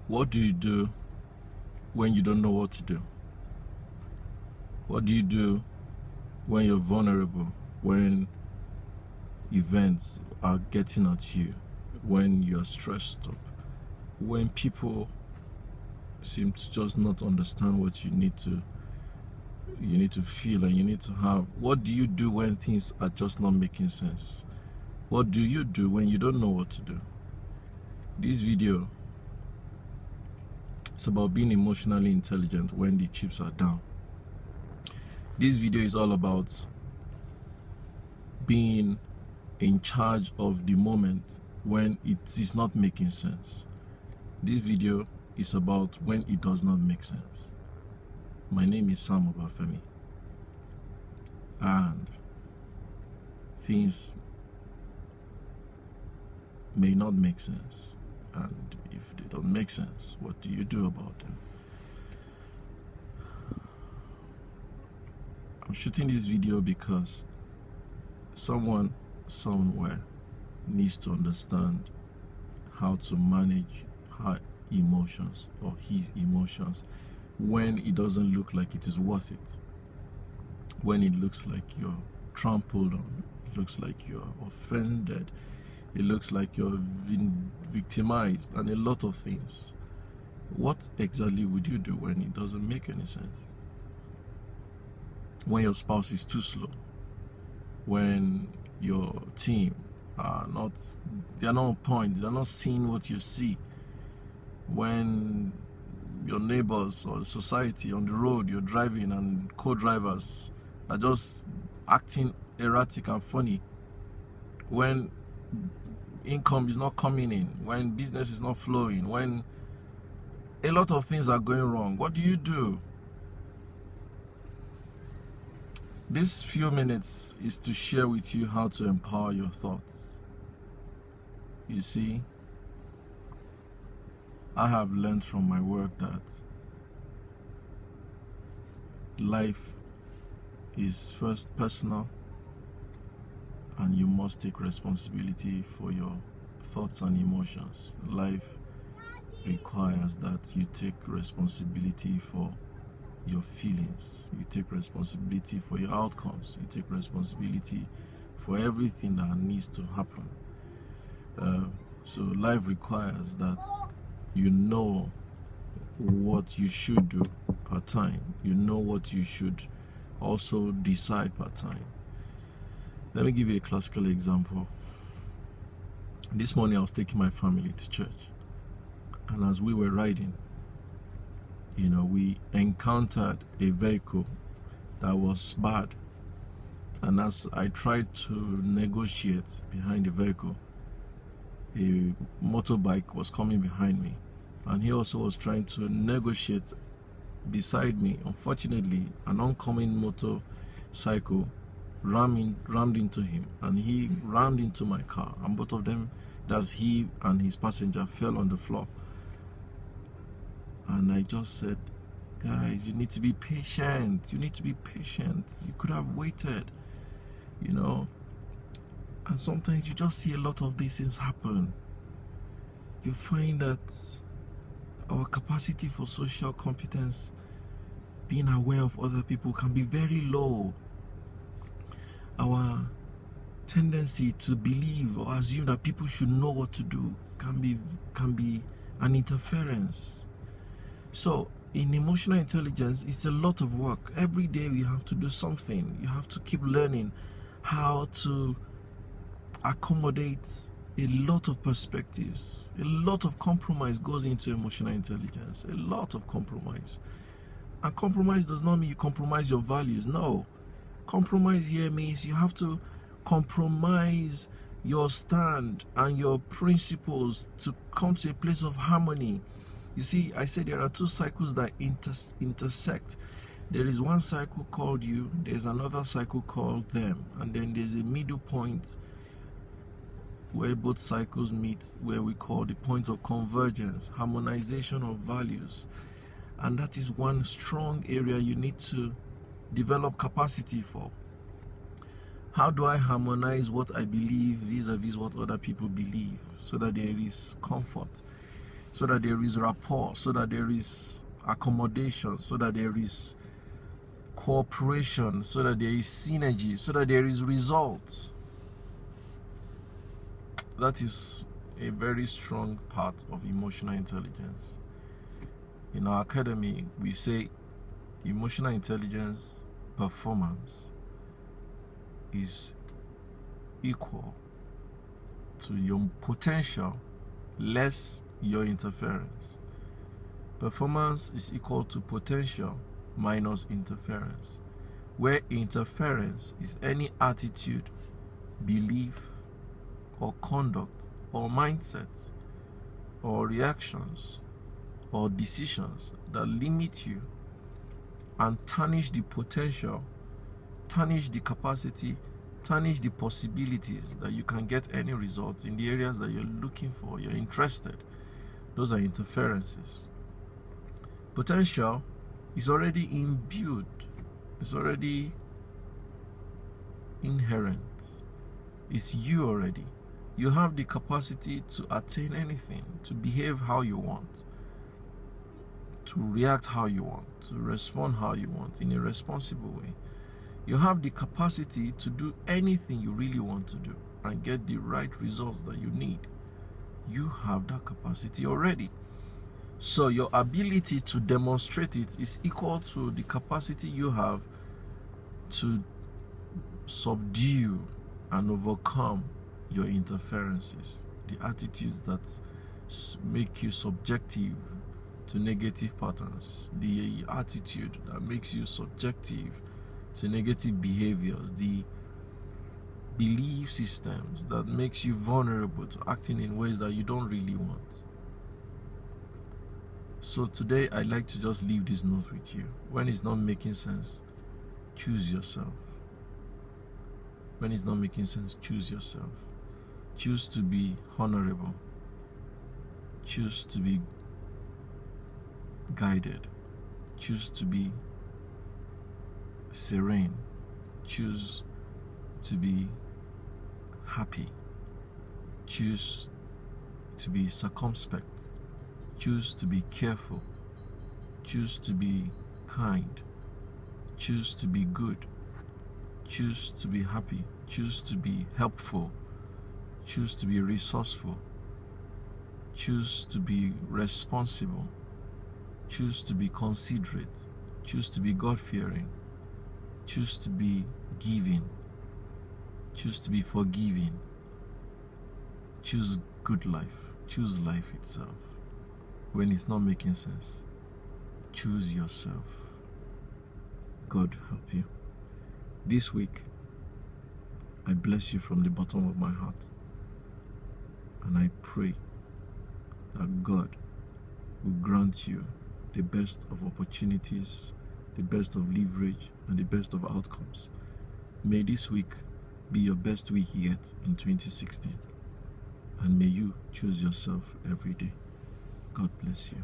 What do you do when you don't know what to do? What do you do when you're vulnerable, when events are getting at you, when you're stressed up, when people seem to just not understand what you need to feel and you need to have? What do you do when things are just not making sense? What do you do when you don't know what to do? This video is about being emotionally intelligent when the chips are down. This video is all about being in charge of the moment when it is not making sense. This video is about when it does not make sense. My name is Sam Obafemi, and things may not make sense, and if they don't make sense, what do you do about them? I'm shooting this video because someone somewhere needs to understand how to manage her emotions or his emotions when it doesn't look like it is worth it, when it looks like you're trampled on, it looks like you're offended, it looks like you're being victimized, and a lot of things. What exactly would you do when it doesn't make any sense? When your spouse is too slow, when your team are not, they're not on point, they're not seeing what you see, when your neighbors or society on the road you're driving and co-drivers are just acting erratic and funny, when income is not coming in, when business is not flowing, when a lot of things are going wrong, what do you do? This few minutes is to share with you how to empower your thoughts. You see, I have learned from my work that life is first personal, and you must take responsibility for your thoughts and emotions. Life requires that you take responsibility for your feelings, you take responsibility for your outcomes, you take responsibility for everything that needs to happen. So life requires that you know what you should do per time, you know what you should also decide per time. Let me give you a classical example. This morning I was taking my family to church, and as we were riding, we encountered a vehicle that was bad, and as I tried to negotiate behind the vehicle, a motorbike was coming behind me, and he also was trying to negotiate beside me. Unfortunately, an oncoming motorcycle rammed into him, and he rammed into my car, and both of them, that's he and his passenger, fell on the floor. And I just said, guys, you need to be patient. You need to be patient. You could have waited, And sometimes you just see a lot of these things happen. You find that our capacity for social competence, being aware of other people, can be very low. Our tendency to believe or assume that people should know what to do can be an interference. So in emotional intelligence, it's a lot of work. Every day we have to do something. You have to keep learning how to accommodate a lot of perspectives. A lot of compromise goes into emotional intelligence. A lot of compromise. And compromise does not mean you compromise your values. No. Compromise here means you have to compromise your stand and your principles to come to a place of harmony. You see, I said there are two cycles that intersect. There is one cycle called you, there's another cycle called them, and then there's a middle point where both cycles meet, where we call the point of convergence, harmonization of values. And that is one strong area you need to develop capacity for. How do I harmonize what I believe vis-a-vis what other people believe so that there is comfort? so that there is rapport, so that there is accommodation, so that there is cooperation, so that there is synergy, so that there is result. That is a very strong part of emotional intelligence. In our academy, we say emotional intelligence performance is equal to your potential less your interference. Performance is equal to potential minus interference, where interference is any attitude, belief, or conduct, or mindset, or reactions, or decisions that limit you and tarnish the potential, tarnish the capacity, tarnish the possibilities that you can get any results in the areas that you're looking for, you're interested. Those are interferences. Potential is already imbued, it's already inherent. It's you already. You have the capacity to attain anything, to behave how you want, to react how you want, to respond how you want in a responsible way. You have the capacity to do anything you really want to do and get the right results that you need. You have that capacity already. So your ability to demonstrate it is equal to the capacity you have to subdue and overcome your interferences, the attitudes that make you subjective to negative patterns, the attitude that makes you subjective to negative behaviors, the belief systems that makes you vulnerable to acting in ways that you don't really want. So today I'd like to just leave this note with you. When it's not making sense, choose yourself. When it's not making sense, choose yourself. Choose to be honorable. Choose to be guided. Choose to be serene. Choose to be happy. Choose to be circumspect. Choose to be careful. Choose to be kind. Choose to be good. Choose to be happy. Choose to be helpful. Choose to be resourceful. Choose to be responsible. Choose to be considerate. Choose to be God-fearing. Choose to be giving. Choose to be forgiving. Choose good life. Choose life itself. When it's not making sense, choose yourself. God help you. This week, I bless you from the bottom of my heart. And I pray that God will grant you the best of opportunities, the best of leverage, and the best of outcomes. May this week be your best week yet in 2016. And may you choose yourself every day. God bless you.